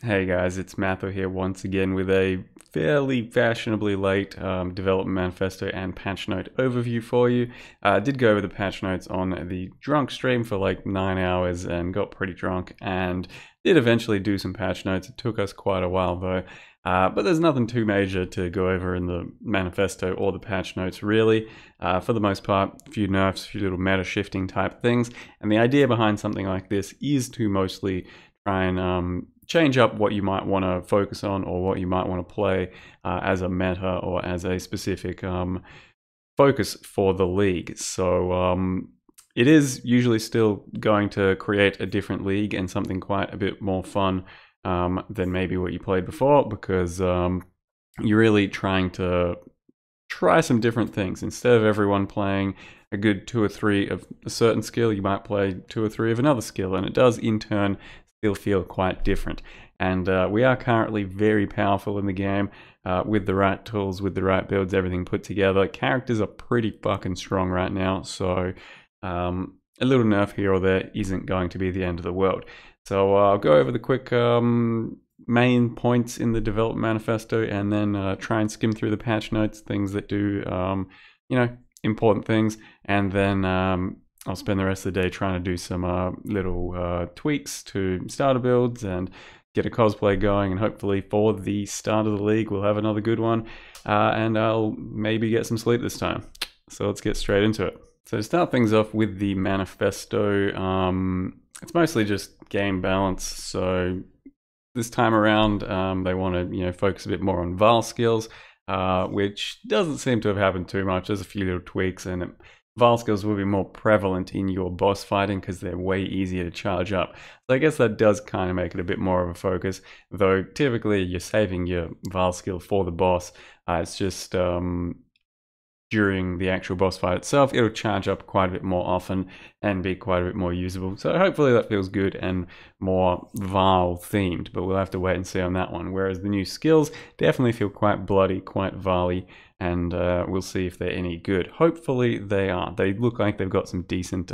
Hey guys, it's Matho here once again with a fairly fashionably late development manifesto and patch note overview for you. I did go over the patch notes on the drunk stream for like 9 hours and got pretty drunk and did eventually do some patch notes. It took us quite a while though, but there's nothing too major to go over in the manifesto or the patch notes really. For the most part, a few nerfs, a few little meta shifting type things, and the idea behind something like this is to mostly try and change up what you might want to focus on or what you might want to play as a meta or as a specific focus for the league. So it is usually still going to create a different league and something quite a bit more fun than maybe what you played before, because you're really trying to try some different things. Instead of everyone playing a good 2 or 3 of a certain skill, you might play 2 or 3 of another skill, and it does in turn still feel quite different. And we are currently very powerful in the game with the right tools, with the right builds, everything put together. Characters are pretty fucking strong right now, so a little nerf here or there isn't going to be the end of the world. So I'll go over the quick main points in the development manifesto and then try and skim through the patch notes, things that do, important things, and then I'll spend the rest of the day trying to do some little tweaks to starter builds and get a cosplay going, and hopefully for the start of the league we'll have another good one, and I'll maybe get some sleep this time. So let's get straight into it. So to start things off with the manifesto, it's mostly just game balance. So this time around they want to focus a bit more on Val skills, which doesn't seem to have happened too much. There's a few little tweaks, and Val skills will be more prevalent in your boss fighting because they're way easier to charge up. So I guess that does kind of make it a bit more of a focus, though typically you're saving your Val skill for the boss. It's just during the actual boss fight itself, it'll charge up quite a bit more often and be quite a bit more usable. So hopefully that feels good and more Val themed, but we'll have to wait and see on that one. Whereas the new skills definitely feel quite bloody, quite Val-y, and we'll see if they're any good. Hopefully they are. They look like they've got some decent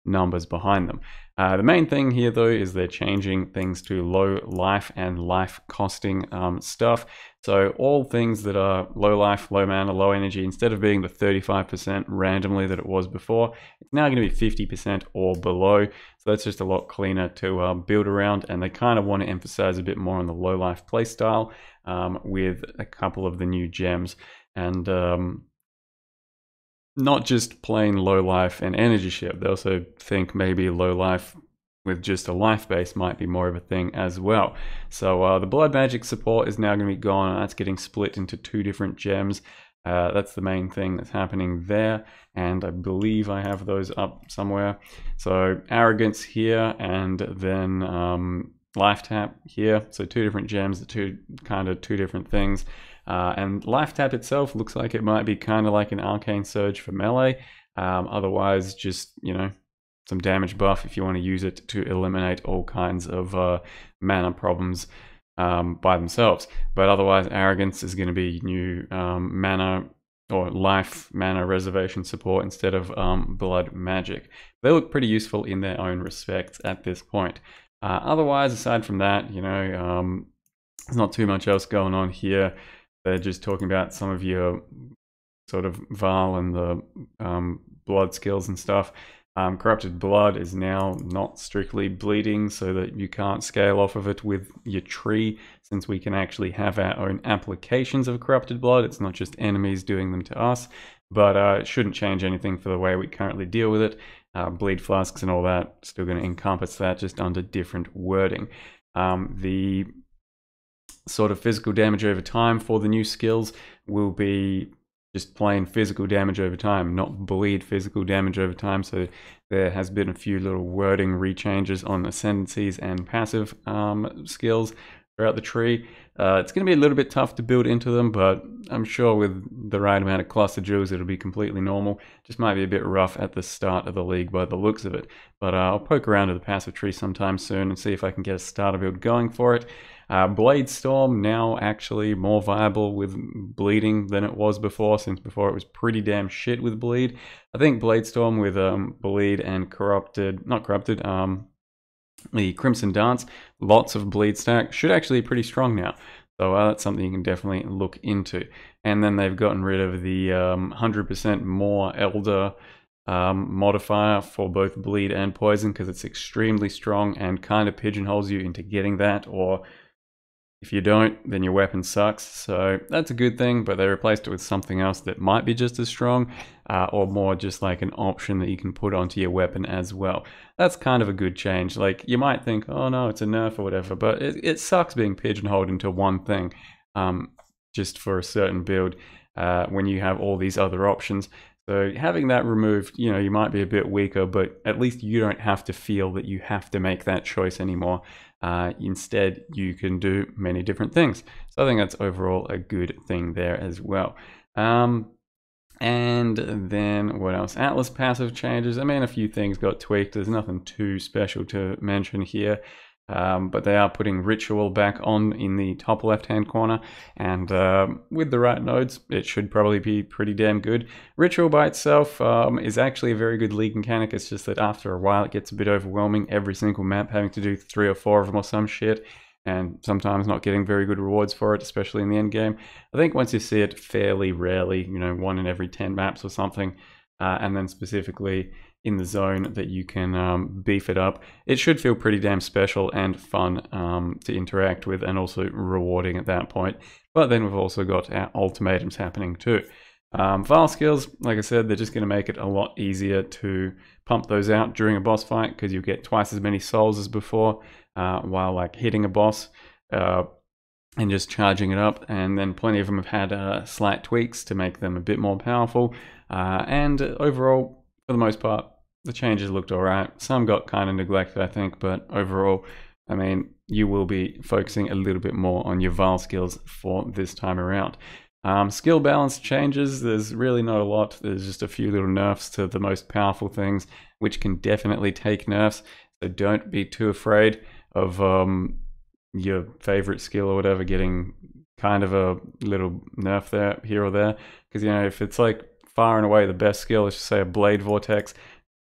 numbers behind them. The main thing here though is they're changing things to low life and life costing stuff. So all things that are low life, low mana, low energy, instead of being the 35% randomly that it was before, it's now going to be 50% or below. So that's just a lot cleaner to build around, and they kind of want to emphasize a bit more on the low life playstyle with a couple of the new gems. And not just plain low life and energy shift. They also think maybe low life with just a life base might be more of a thing as well. So the blood magic support is now going to be gone, and that's getting split into 2 different gems. That's the main thing that's happening there, and I believe I have those up somewhere. So arrogance here, and then life tap here. So 2 different gems, two different things. And life tap itself looks like it might be kind of like an arcane surge for melee. Otherwise, just some damage buff if you want to use it to eliminate all kinds of mana problems by themselves. But otherwise, arrogance is going to be new mana or life mana reservation support instead of blood magic. They look pretty useful in their own respects at this point. Otherwise, aside from that, there's not too much else going on here. They're just talking about some of your sort of Val and the blood skills and stuff. Corrupted blood is now not strictly bleeding, so that you can't scale off of it with your tree, since we can actually have our own applications of corrupted blood. It's not just enemies doing them to us, but it shouldn't change anything for the way we currently deal with it. Bleed flasks and all that, still going to encompass that, just under different wording. The sort of physical damage over time for the new skills will be just plain physical damage over time, not bleed physical damage over time. So there has been a few little wording rechanges on ascendancies and passive skills throughout the tree. It's going to be a little bit tough to build into them, but I'm sure with the right amount of cluster jewels it'll be completely normal. Just might be a bit rough at the start of the league by the looks of it. But I'll poke around to the passive tree sometime soon and see if I can get a starter build going for it. Blade Storm now actually more viable with bleeding than it was before, since before it was pretty damn shit with bleed. I think Blade Storm with bleed and The Crimson Dance, lots of bleed stack, should actually be pretty strong now. So that's something you can definitely look into. And then they've gotten rid of the 100% more Elder modifier for both bleed and poison, because it's extremely strong and kind of pigeonholes you into getting that, or if you don't, then your weapon sucks. So that's a good thing, but they replaced it with something else that might be just as strong, or more just like an option that you can put onto your weapon as well. That's kind of a good change. Like, you might think, oh no, it's a nerf or whatever, but it sucks being pigeonholed into one thing, just for a certain build, when you have all these other options. So having that removed, you know, you might be a bit weaker, but at least you don't have to feel that you have to make that choice anymore. Instead, you can do many different things. So I think that's overall a good thing there as well. And then what else? Atlas passive changes. I mean, a few things got tweaked. There's nothing too special to mention here. But they are putting Ritual back on in the top left-hand corner, and with the right nodes, it should probably be pretty damn good. Ritual by itself is actually a very good league mechanic. It's just that after a while it gets a bit overwhelming, every single map having to do 3 or 4 of them or some shit, and sometimes not getting very good rewards for it, especially in the end game. I think once you see it fairly rarely, you know, 1 in every 10 maps or something, and then specifically in the zone that you can beef it up, it should feel pretty damn special and fun to interact with, and also rewarding at that point. But then we've also got our ultimatums happening too. Vile skills, like I said, they're just going to make it a lot easier to pump those out during a boss fight, because you get twice as many souls as before while like hitting a boss and just charging it up. And then plenty of them have had slight tweaks to make them a bit more powerful, and overall, for the most part, the changes looked alright. Some got kind of neglected, I think, but overall, I mean, you will be focusing a little bit more on your Vile skills for this time around. Skill balance changes, there's really not a lot. There's just a few little nerfs to the most powerful things, which can definitely take nerfs. So don't be too afraid of your favorite skill or whatever getting kind of a little nerf there, here or there. Because, you know, if it's like far and away the best skill, let's just say a Blade Vortex,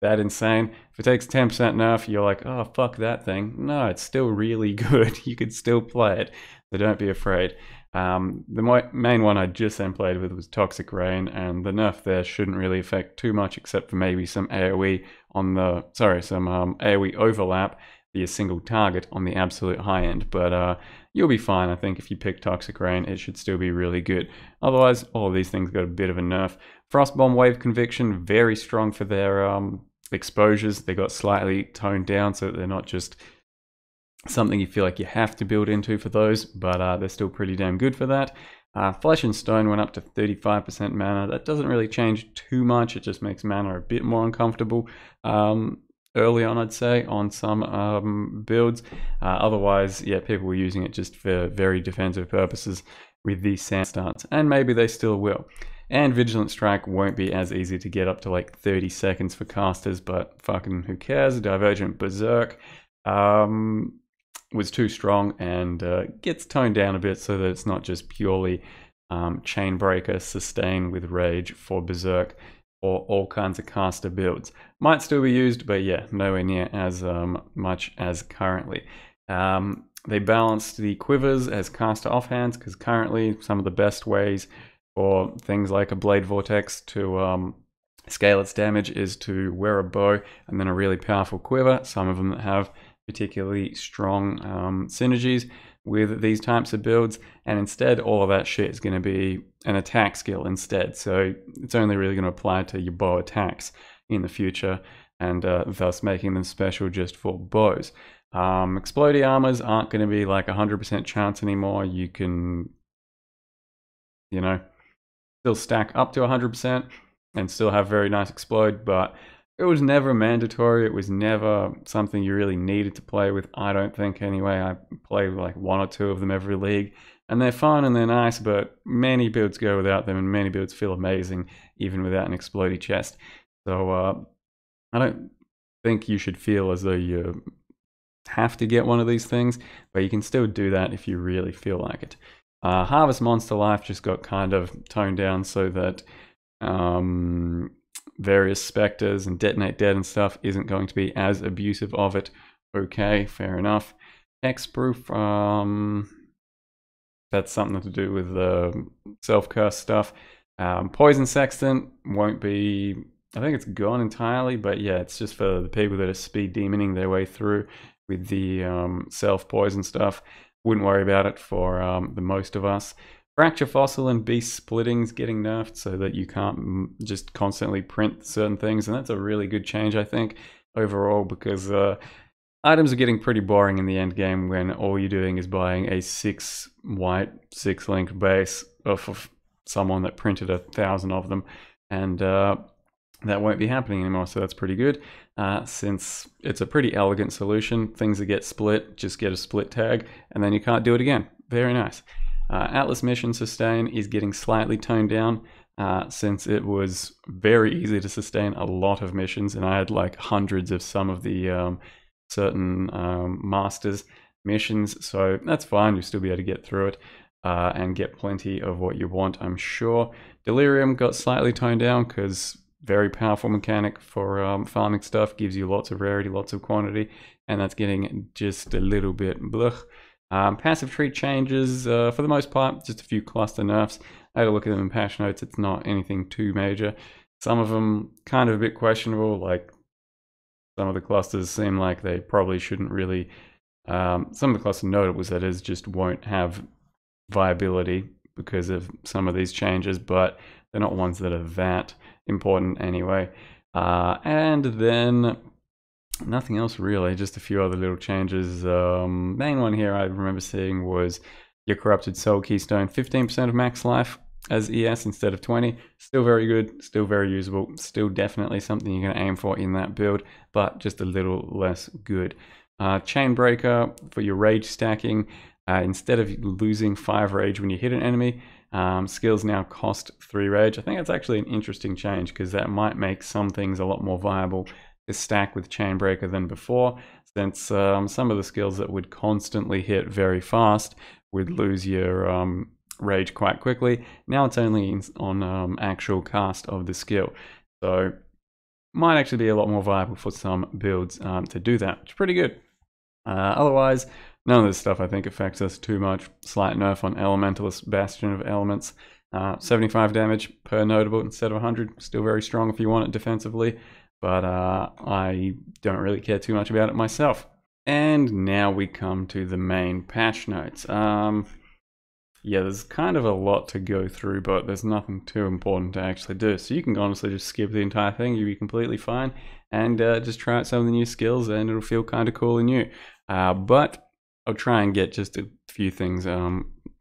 that insane. If it takes 10% nerf, you're like, oh, fuck that thing. No, it's still really good. You could still play it, so don't be afraid. The main one I just then played with was Toxic Rain, and the nerf there shouldn't really affect too much, except for maybe some AoE on the, some AoE overlap, be a single target on the absolute high end. But you'll be fine, I think. If you pick Toxic Rain, it should still be really good. Otherwise, all of these things got a bit of a nerf. Frostbomb Wave Conviction, very strong for their exposures. They got slightly toned down so that they're not just something you feel like you have to build into for those, but they're still pretty damn good for that. Flesh and Stone went up to 35% mana. That doesn't really change too much. It just makes mana a bit more uncomfortable early on, I'd say, on some builds. Otherwise, yeah, people were using it just for very defensive purposes with these sand starts, and maybe they still will. And Vigilant Strike won't be as easy to get up to like 30 seconds for casters, but fucking who cares? Divergent Berserk was too strong, and gets toned down a bit so that it's not just purely Chainbreaker sustain with Rage for Berserk or all kinds of caster builds. Might still be used, but yeah, nowhere near as much as currently. They balanced the quivers as caster offhands, because currently some of the best ways for things like a Blade Vortex to scale its damage is to wear a bow and then a really powerful quiver. Some of them that have particularly strong synergies with these types of builds, and instead all of that shit is going to be an attack skill instead. So it's only really going to apply to your bow attacks in the future, and thus making them special just for bows. Explodey armors aren't going to be like 100% chance anymore. You can, you know, still stack up to 100% and still have very nice explode, but it was never mandatory. It was never something you really needed to play with, I don't think anyway. I play like 1 or 2 of them every league, and they're fun and they're nice, but many builds go without them, and many builds feel amazing even without an explodey chest. So I don't think you should feel as though you have to get one of these things, but you can still do that if you really feel like it. Harvest Monster Life just got kind of toned down so that various specters and Detonate Dead and stuff isn't going to be as abusive of it okay, fair enough. Hexproof, that's something to do with the self-curse stuff. Poison Sextant won't be, I think it's gone entirely, but yeah, it's just for the people that are speed demoning their way through with the self-poison stuff. Wouldn't worry about it for the most of us. Fracture Fossil and Beast Splitting's getting nerfed so that you can't just constantly print certain things, and that's a really good change, I think, overall, because items are getting pretty boring in the end game when all you're doing is buying a 6 white, 6 link base off of someone that printed 1,000 of them, and that won't be happening anymore, so that's pretty good. Since it's a pretty elegant solution, things that get split, just get a split tag, and then you can't do it again. Very nice. Atlas Mission Sustain is getting slightly toned down, since it was very easy to sustain a lot of missions, and I had like hundreds of some of the certain masters missions, so that's fine. You'll still be able to get through it and get plenty of what you want, I'm sure. Delirium got slightly toned down because very powerful mechanic for farming stuff, gives you lots of rarity, lots of quantity, and that's getting just a little bit blech. Passive tree changes, for the most part, just a few cluster nerfs. I had a look at them in patch notes, it's not anything too major. Some of them kind of a bit questionable, like some of the clusters seem like they probably shouldn't really, some of the cluster notables that is just won't have viability because of some of these changes, but they're not ones that are that important anyway. And then nothing else really, just a few other little changes. Main one here I remember seeing was your Corrupted Soul Keystone, 15% of max life as ES instead of 20. Still very good, still very usable, still definitely something you're going to aim for in that build, but just a little less good. Chainbreaker for your rage stacking. Instead of losing 5 rage when you hit an enemy, skills now cost 3 rage. I think that's actually an interesting change because that might make some things a lot more viable to stack with Chainbreaker than before, since some of the skills that would constantly hit very fast would lose your rage quite quickly. Now it's only on actual cast of the skill, so might actually be a lot more viable for some builds to do that, which is pretty good. Otherwise, none of this stuff I think affects us too much. Slight nerf on Elementalist Bastion of Elements. 75 damage per notable instead of 100. Still very strong if you want it defensively, but I don't really care too much about it myself. And now we come to the main patch notes. Yeah, there's kind of a lot to go through, but there's nothing too important to actually do. So you can honestly just skip the entire thing, you'll be completely fine, and just try out some of the new skills, and it'll feel kind of cool and new. But I'll try and get just a few things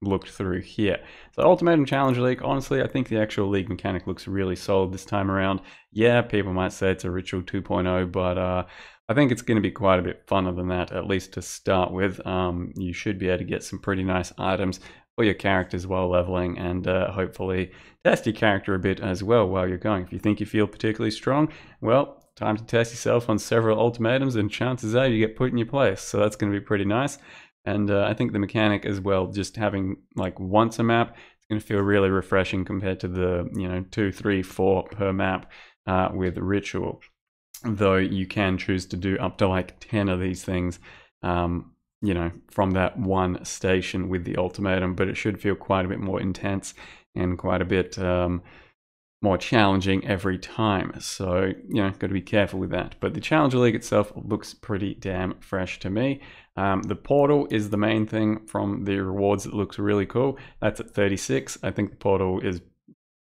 looked through here. So Ultimatum Challenge League, honestly, I think the actual league mechanic looks really solid this time around. Yeah, people might say it's a Ritual 2.0, but I think it's going to be quite a bit funner than that, at least to start with. You should be able to get some pretty nice items for your characters while leveling, and hopefully test your character a bit as well while you're going. If you think you feel particularly strong, well, time to test yourself on several ultimatums, and chances are you get put in your place, so that's going to be pretty nice. And I think the mechanic as well, just having like once a map, it's going to feel really refreshing compared to the 2, 3, 4 per map with Ritual. Though you can choose to do up to like 10 of these things, from that one station with the Ultimatum, but it should feel quite a bit more intense and quite a bit more challenging every time. So, got to be careful with that. But the Challenger League itself looks pretty damn fresh to me. The portal is the main thing from the rewards that looks really cool. That's at 36. I think the portal is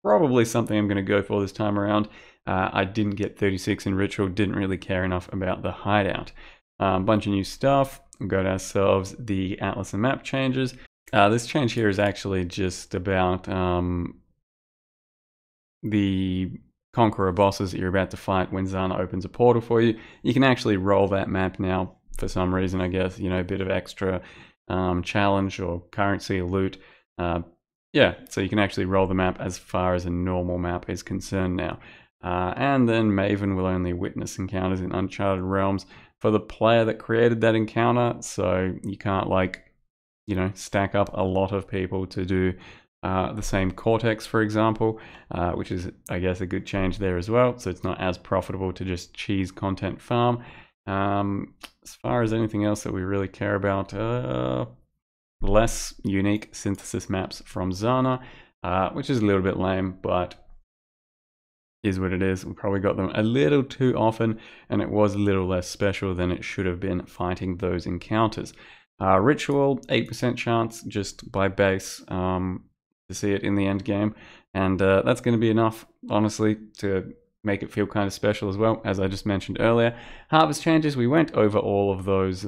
probably something I'm going to go for this time around. I didn't get 36 in Ritual, didn't really care enough about the hideout. Bunch of new stuff. We've got ourselves the Atlas and map changes. This change here is actually just about the Conqueror bosses that you're about to fight when Zana opens a portal for you. You can actually roll that map now for some reason, I guess, a bit of extra challenge or currency or loot. Yeah, so you can actually roll the map as far as a normal map is concerned now. And then Maven will only witness encounters in Uncharted Realms for the player that created that encounter, so you can't stack up a lot of people to do the same Cortex, for example, which is, I guess, a good change there as well. So it's not as profitable to just cheese content farm. As far as anything else that we really care about, less unique synthesis maps from Zana, which is a little bit lame, but is what it is. We probably got them a little too often, and it was a little less special than it should have been fighting those encounters. Ritual, 8% chance just by base to see it in the end game, and that's going to be enough, honestly, to make it feel kind of special as well, as I just mentioned earlier. Harvest changes, we went over all of those,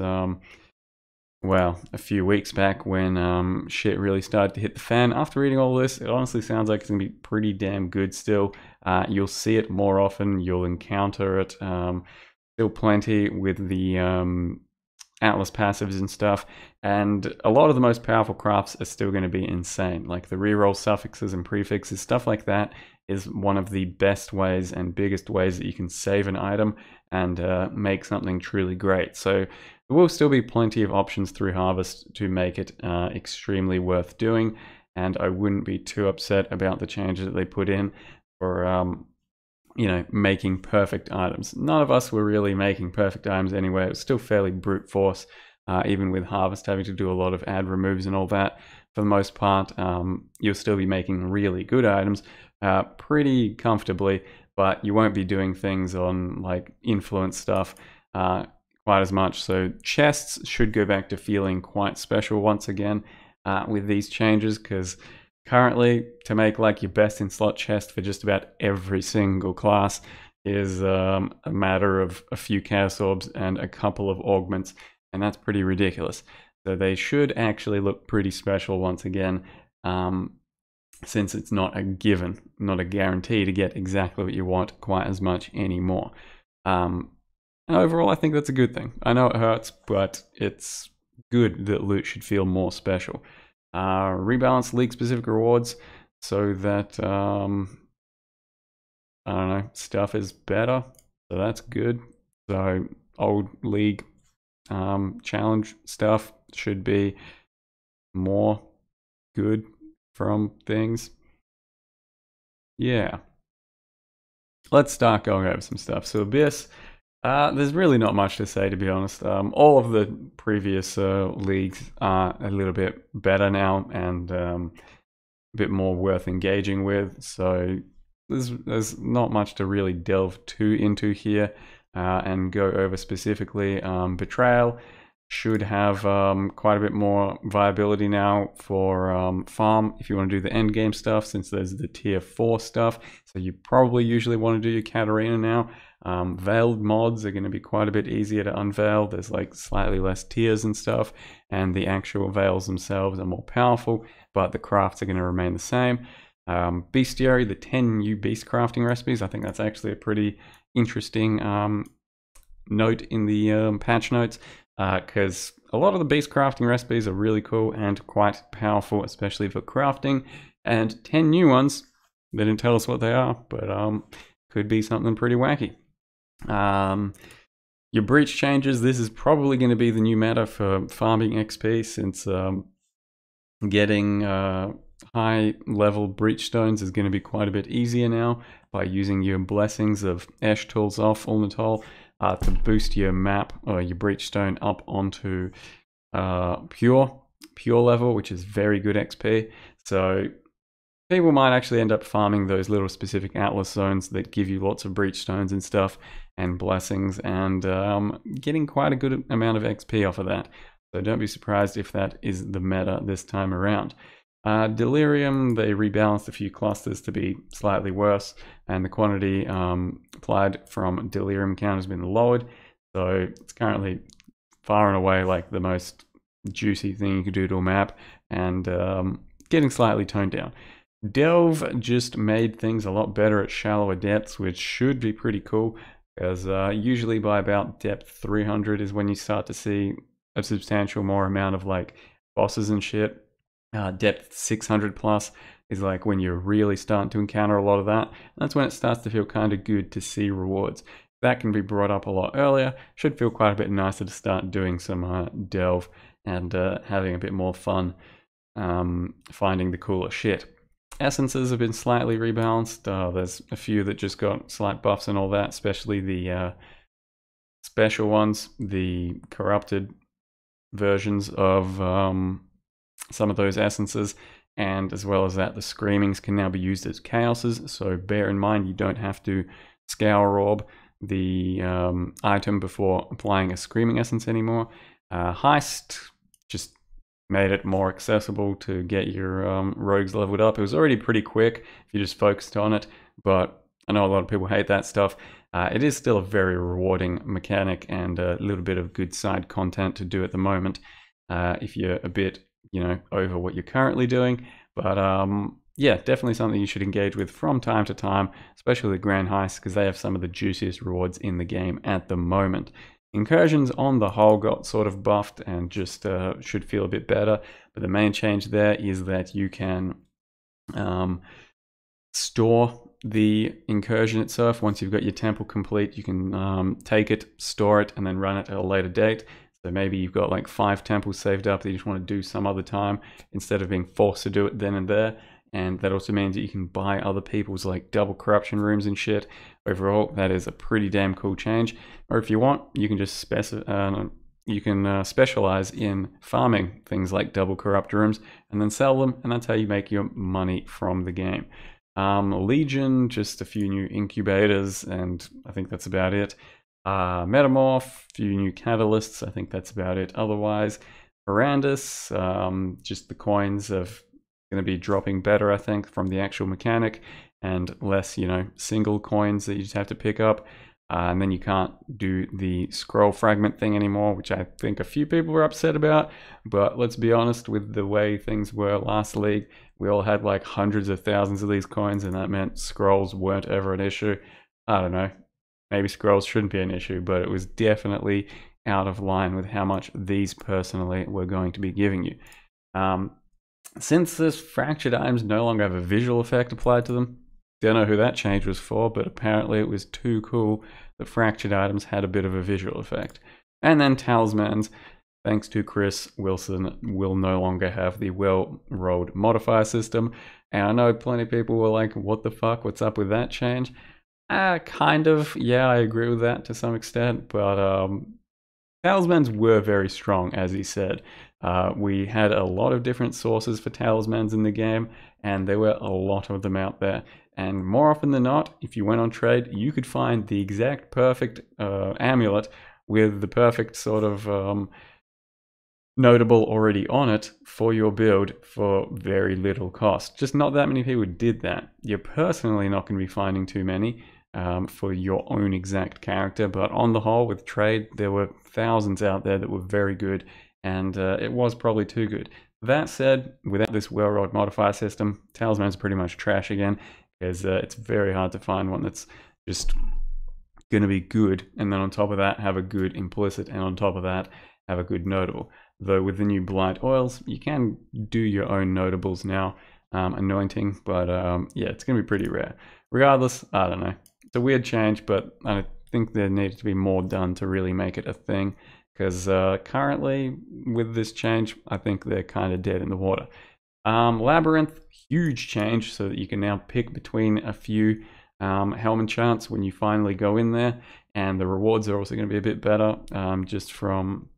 well, a few weeks back when shit really started to hit the fan. After reading all this, it honestly sounds like it's going to be pretty damn good still. You'll see it more often, you'll encounter it still plenty with the Atlas passives and stuff, and a lot of the most powerful crafts are still going to be insane. Like the reroll suffixes and prefixes, stuff like that is one of the best ways and biggest ways that you can save an item and make something truly great. So there will still be plenty of options through Harvest to make it extremely worth doing, and I wouldn't be too upset about the changes that they put in for you know, making perfect items. None of us were really making perfect items anyway. It was still fairly brute force, even with Harvest having to do a lot of ad removes and all that. For the most part, you'll still be making really good items pretty comfortably, but you won't be doing things on like influence stuff quite as much. So chests should go back to feeling quite special once again with these changes, because currently, to make like your best in slot chest for just about every single class is a matter of a few Chaos Orbs and a couple of augments, and that's pretty ridiculous. So they should actually look pretty special once again, since it's not a given, not a guarantee to get exactly what you want quite as much anymore. And overall, I think that's a good thing. I know it hurts, but it's good that loot should feel more special. Rebalance league specific rewards so that I don't know, stuff is better, so that's good. So old league challenge stuff should be more good from things. Yeah, let's start going over some stuff. So Abyss, there's really not much to say, to be honest. All of the previous leagues are a little bit better now and a bit more worth engaging with. So there's not much to really delve too into here and go over specifically. Betrayal should have quite a bit more viability now for farm if you want to do the end game stuff, since there's the tier 4 stuff. So you probably usually want to do your Katarina now. Veiled mods are going to be quite a bit easier to unveil. There's like slightly less tiers and stuff, and the actual veils themselves are more powerful, but the crafts are going to remain the same. Bestiary, the 10 new beast crafting recipes, I think that's actually a pretty interesting note in the patch notes, because a lot of the beast crafting recipes are really cool and quite powerful, especially for crafting, and 10 new ones, they didn't tell us what they are, but could be something pretty wacky. Your breach changes, this is probably going to be the new meta for farming XP, since getting high level breach stones is going to be quite a bit easier now by using your blessings of Esh Tools off Ultimatum to boost your map or your breach stone up onto pure level, which is very good XP. So people might actually end up farming those little specific Atlas zones that give you lots of breach stones and stuff and blessings, and getting quite a good amount of XP off of that. So don't be surprised if that is the meta this time around. Delirium, they rebalanced a few clusters to be slightly worse, and the quantity applied from Delirium count has been lowered. So it's currently far and away like the most juicy thing you could do to a map, and getting slightly toned down. Delve just made things a lot better at shallower depths, which should be pretty cool, because usually by about depth 300 is when you start to see a substantial more amount of like bosses and shit. Depth 600 plus is like when you're really starting to encounter a lot of that. That's when it starts to feel kind of good to see rewards. That can be brought up a lot earlier. Should feel quite a bit nicer to start doing some delve and having a bit more fun finding the cooler shit. Essences have been slightly rebalanced. There's a few that just got slight buffs and all that, especially the special ones, the corrupted versions of some of those essences, and as well as that, the screamings can now be used as chaoses. So bear in mind, you don't have to scour orb the item before applying a screaming essence anymore. Heist just made it more accessible to get your rogues leveled up. It was already pretty quick if you just focused on it, but I know a lot of people hate that stuff. It is still a very rewarding mechanic and a little bit of good side content to do at the moment if you're a bit, over what you're currently doing. But yeah, definitely something you should engage with from time to time, especially the Grand Heists, because they have some of the juiciest rewards in the game at the moment. Incursions on the whole got sort of buffed and just should feel a bit better, but the main change there is that you can store the incursion itself. Once you've got your temple complete, you can take it, store it, and then run it at a later date. So maybe you've got like 5 temples saved up that you just want to do some other time instead of being forced to do it then and there. And that also means that you can buy other people's like double corruption rooms and shit. Overall, that is a pretty damn cool change. Or if you want, you can just specialize in farming things like double corrupt rooms and then sell them, and that's how you make your money from the game. Legion, just a few new incubators, and I think that's about it. Metamorph, few new catalysts, I think that's about it. Otherwise, Horrendous, just the coins of going to be dropping better, I think, from the actual mechanic, and less, single coins that you just have to pick up. And then you can't do the scroll fragment thing anymore, which I think a few people were upset about. But let's be honest, with the way things were last league, we all had like hundreds of thousands of these coins, and that meant scrolls weren't ever an issue. I don't know. Maybe scrolls shouldn't be an issue, but it was definitely out of line with how much these personally were going to be giving you. Since this fractured items no longer have a visual effect applied to them, don't know who that change was for, but apparently it was too cool that fractured items had a bit of a visual effect. And then talismans, thanks to Chris Wilson, will no longer have the well-rolled modifier system. And I know plenty of people were like, what the fuck, what's up with that change? Kind of, yeah, I agree with that to some extent, but talismans were very strong, as he said. We had a lot of different sources for talismans in the game, and there were a lot of them out there. And more often than not, if you went on trade, you could find the exact perfect amulet with the perfect sort of notable already on it for your build for very little cost. Just not that many people did that. You're personally not going to be finding too many for your own exact character, but on the whole, with trade, there were thousands out there that were very good, and it was probably too good. That said, without this well-rolled modifier system, talismans are pretty much trash again, because it's very hard to find one that's just going to be good, and then on top of that, have a good implicit, and on top of that, have a good notable. Though with the new blight oils, you can do your own notables now, anointing, but yeah, it's going to be pretty rare. Regardless, I don't know. It's a weird change, but I think there needed to be more done to really make it a thing, because currently, with this change, I think they're kind of dead in the water. Labyrinth, huge change, so that you can now pick between a few helm enchants when you finally go in there, and the rewards are also going to be a bit better, just from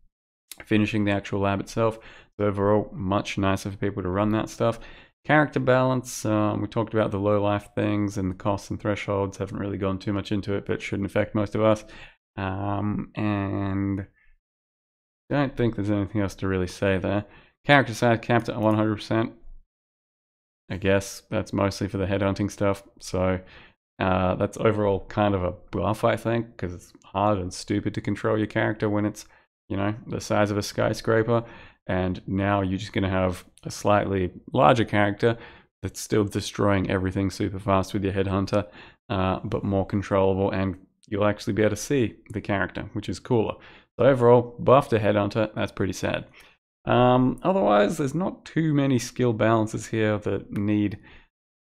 finishing the actual lab itself. So overall, much nicer for people to run that stuff. Character balance, we talked about the low life things and the costs and thresholds, haven't really gone too much into it, but shouldn't affect most of us. And I don't think there's anything else to really say there. Character side capped at 100%. I guess that's mostly for the headhunting stuff. So that's overall kind of a buff, I think, because it's hard and stupid to control your character when it's, the size of a skyscraper. And now you're just going to have a slightly larger character that's still destroying everything super fast with your headhunter, but more controllable, and you'll actually be able to see the character, which is cooler. So overall, buff to headhunter, that's pretty sad. Otherwise, there's not too many skill balances here that need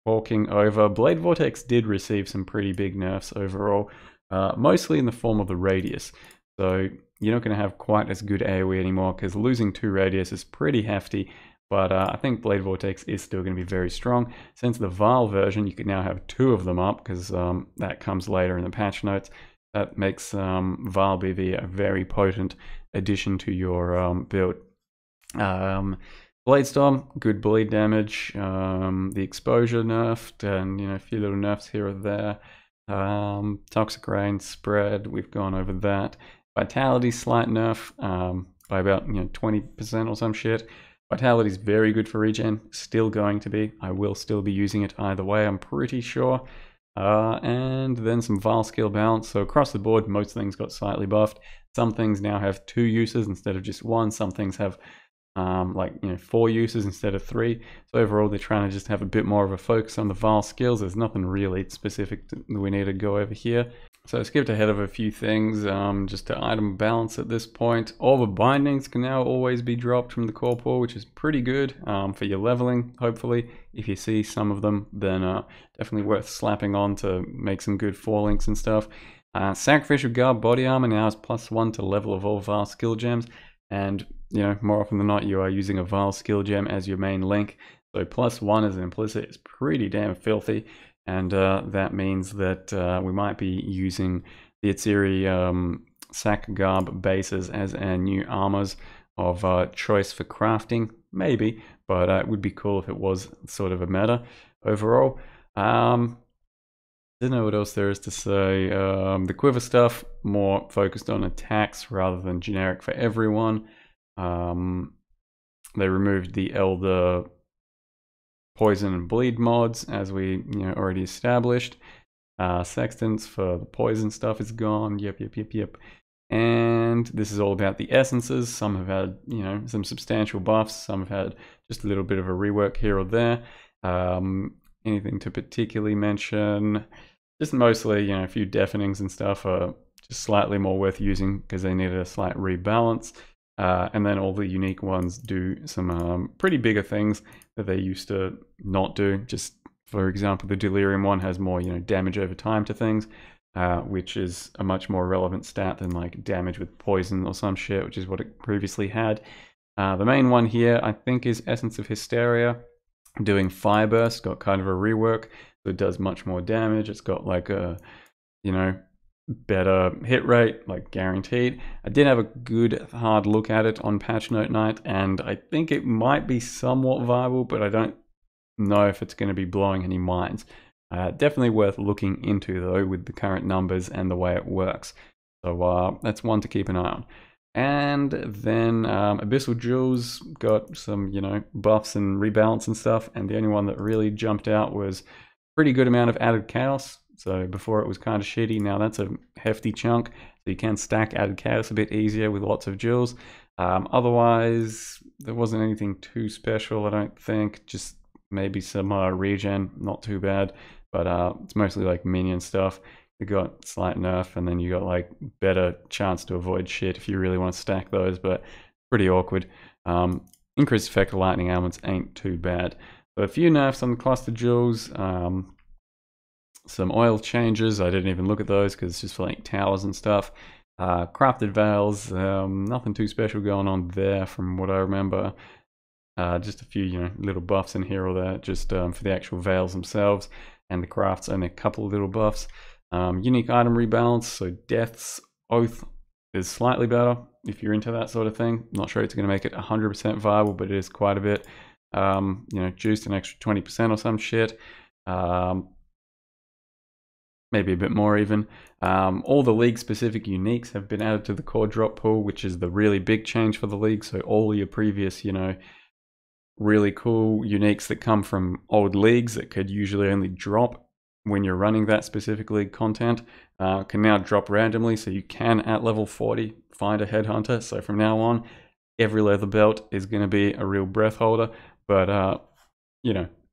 talking over. Blade Vortex did receive some pretty big nerfs overall, mostly in the form of the radius. So you're not going to have quite as good AoE anymore, because losing 2 radius is pretty hefty, but I think Blade Vortex is still going to be very strong. Since the Vial version, you can now have 2 of them up, because that comes later in the patch notes. that makes Val BV a very potent addition to your build. Blade Storm, good bleed damage. The exposure nerfed, and a few little nerfs here or there. Toxic Rain spread, we've gone over that. Vitality slight nerf by about 20% or some shit. Vitality is very good for regen, still going to be. I will still be using it either way, I'm pretty sure. And then some Vile skill balance. So across the board, most things got slightly buffed. Some things now have 2 uses instead of just 1. Some things have 4 uses instead of 3. So overall, they're trying to just have a bit more of a focus on the Vile skills. There's nothing really specific that we need to go over here. So I skipped ahead of a few things, just to item balance at this point. All the bindings can now always be dropped from the core pool, which is pretty good for your leveling, hopefully. If you see some of them, then definitely worth slapping on to make some good 4 links and stuff. Sacrificial Garb body armor now is +1 to level of all Vile skill gems, and more often than not, you are using a Vile skill gem as your main link. So +1 as an implicit is pretty damn filthy. And that means that we might be using the Atziri Sac Garb bases as our new armors of choice for crafting, maybe, but it would be cool if it was sort of a meta overall. Don't know what else there is to say. The quiver stuff, more focused on attacks rather than generic for everyone. They removed the Elder poison and bleed mods, as we already established. Sextants for the poison stuff is gone. Yep. And this is all about the essences. Some have had some substantial buffs. Some have had just a little bit of a rework here or there. Anything to particularly mention? Just mostly a few deafenings and stuff are just slightly more worth using because they needed a slight rebalance. And then all the unique ones do some pretty bigger things that they used to not do. Just for example, the Delirium one has more damage over time to things, which is a much more relevant stat than like damage with poison or some shit, which is what it previously had. The main one here I think is Essence of Hysteria, doing Fire Burst. Got kind of a rework, so it does much more damage. It's got like a better hit rate, like guaranteed. I did have a good hard look at it on patch note night, and I think it might be somewhat viable, but I don't know if it's going to be blowing any minds. Definitely worth looking into though, with the current numbers and the way it works. So that's one to keep an eye on. And then Abyssal Jewels got some buffs and rebalance and stuff, and the only one that really jumped out was pretty good amount of added chaos. So before it was kind of shitty, now that's a hefty chunk. So you can stack added chaos a bit easier with lots of jewels. Otherwise, there wasn't anything too special, I don't think. Just maybe some regen, not too bad. But it's mostly like minion stuff. You got slight nerf, and then you got like better chance to avoid shit if you really want to stack those, but pretty awkward. Increased effect of lightning elements ain't too bad. So a few nerfs on the cluster jewels. Some oil changes, I didn't even look at those because it's just for like towers and stuff. Crafted veils, nothing too special going on there from what I remember. Just a few little buffs in here or there, just for the actual veils themselves, and the crafts only a couple of little buffs. Unique item rebalance, so Death's Oath is slightly better if you're into that sort of thing. Not sure it's going to make it 100% viable, but it is quite a bit. Juiced an extra 20% or some shit. Maybe a bit more even. All the league specific uniques have been added to the core drop pool, which is the really big change for the league. So all your previous, really cool uniques that come from old leagues that could usually only drop when you're running that specific league content can now drop randomly. So you can, at level 40, find a headhunter. So from now on, every leather belt is going to be a real breath holder, but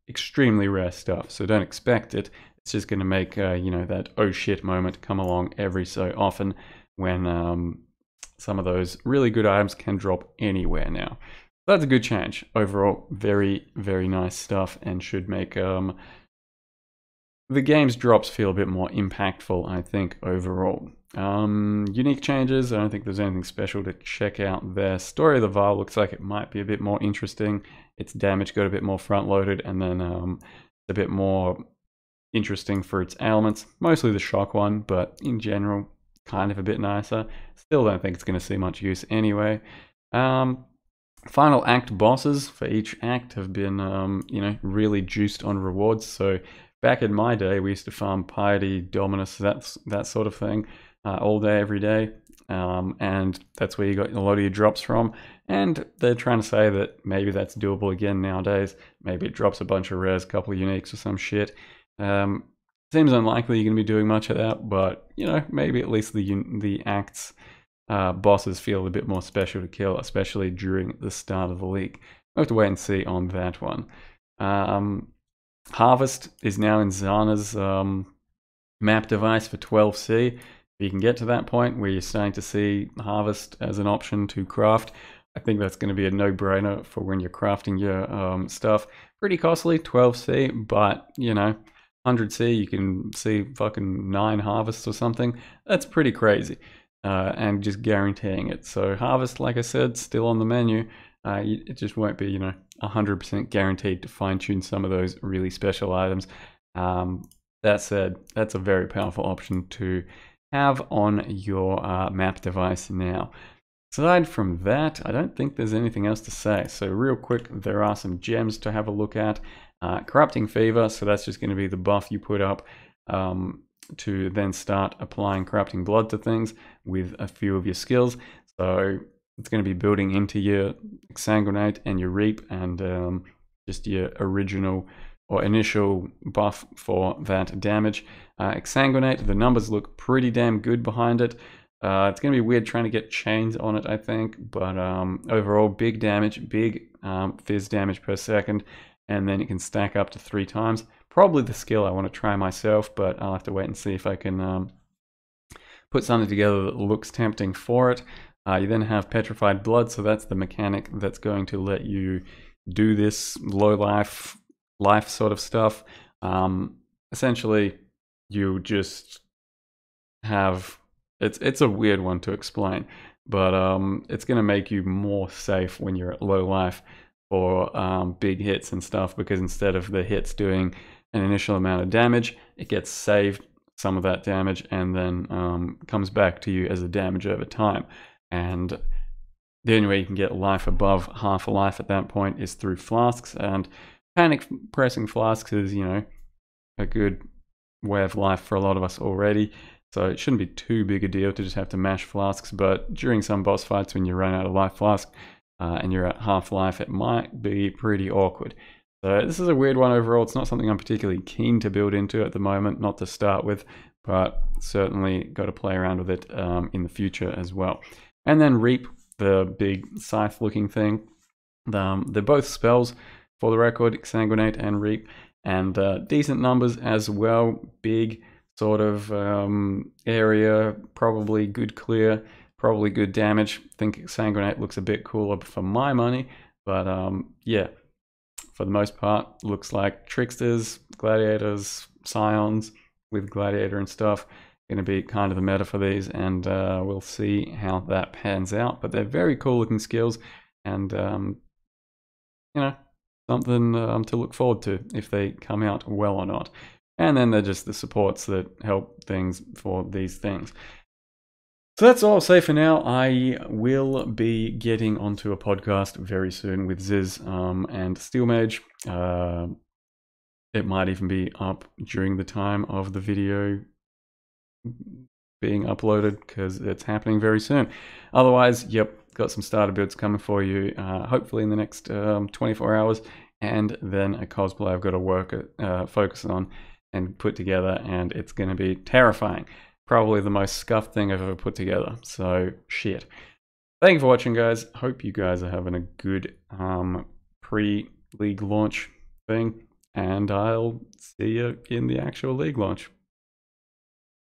extremely rare stuff. So don't expect it. It's just going to make, that oh shit moment come along every so often when some of those really good items can drop anywhere now. That's a good change. Overall, very, very nice stuff, and should make the game's drops feel a bit more impactful, I think, overall. Unique changes, I don't think there's anything special to check out there. Story of the Vile looks like it might be a bit more interesting. Its damage got a bit more front-loaded, and then a bit more interesting for its ailments. Mostly the shock one, but in general, kind of a bit nicer. Still don't think it's going to see much use anyway. Final act bosses for each act have been, you know, really juiced on rewards. So back in my day, we used to farm Piety, Dominus, that sort of thing, all day, every day. And that's where you got a lot of your drops from. And they're trying to say that maybe that's doable again nowadays. Maybe it drops a bunch of rares, a couple of uniques or some shit. Seems unlikely you're going to be doing much of that, but, you know, maybe at least the acts bosses feel a bit more special to kill, especially during the start of the league. We'll have to wait and see on that one. Harvest is now in Zana's map device for 12C. If you can get to that point where you're starting to see Harvest as an option to craft, I think that's going to be a no-brainer for when you're crafting your stuff. Pretty costly, 12C, but, you know, 100C, you can see fucking 9 harvests or something. That's pretty crazy. And just guaranteeing it. So Harvest, like I said, still on the menu. It just won't be, you know, 100% guaranteed to fine-tune some of those really special items. That said, that's a very powerful option to have on your map device now. Aside from that, I don't think there's anything else to say. So real quick, there are some gems to have a look at. Corrupting Fever, so that's just going to be the buff you put up to then start applying Corrupting Blood to things with a few of your skills. So it's going to be building into your Exsanguinate and your Reap and just your original or initial buff for that damage. Exsanguinate, the numbers look pretty damn good behind it. It's going to be weird trying to get chains on it, I think, but overall big damage, big fizz damage per second, and then it can stack up to 3 times. Probably the skill I want to try myself, but I'll have to wait and see if I can put something together that looks tempting for it. You then have Petrified Blood, so that's the mechanic that's going to let you do this low life sort of stuff. Essentially, you just have... It's a weird one to explain, but it's going to make you more safe when you're at low life for big hits and stuff, because instead of the hits doing an initial amount of damage, it gets saved some of that damage and then comes back to you as a damage over time. And the only way you can get life above half a life at that point is through flasks, and panic pressing flasks is, you know, a good way of life for a lot of us already. So it shouldn't be too big a deal to just have to mash flasks, but during some boss fights when you run out of life flask and you're at half life, it might be pretty awkward. So this is a weird one overall. It's not something I'm particularly keen to build into at the moment, not to start with, but certainly got to play around with it in the future as well. And then Reap, the big scythe looking thing. They're both spells for the record, Exsanguinate and Reap, and decent numbers as well. Big sort of area, probably good clear, probably good damage. I think Exsanguinate looks a bit cooler for my money, but yeah, for the most part, looks like Tricksters, Gladiators, Scions with Gladiator and stuff. Going to be kind of the meta for these, and we'll see how that pans out. But they're very cool looking skills, and you know, something to look forward to if they come out well or not. And then they're just the supports that help things for these things. So that's all I'll say for now. I will be getting onto a podcast very soon with Ziz and Steel Mage. It might even be up during the time of the video being uploaded, because it's happening very soon. Otherwise, yep, got some starter builds coming for you, hopefully in the next 24 hours, and then a cosplay I've got to focus on and put together, and it's going to be terrifying. Probably the most scuffed thing I've ever put together, so shit. Thank you for watching, guys. Hope you guys are having a good pre-league launch thing, and I'll see you in the actual league launch.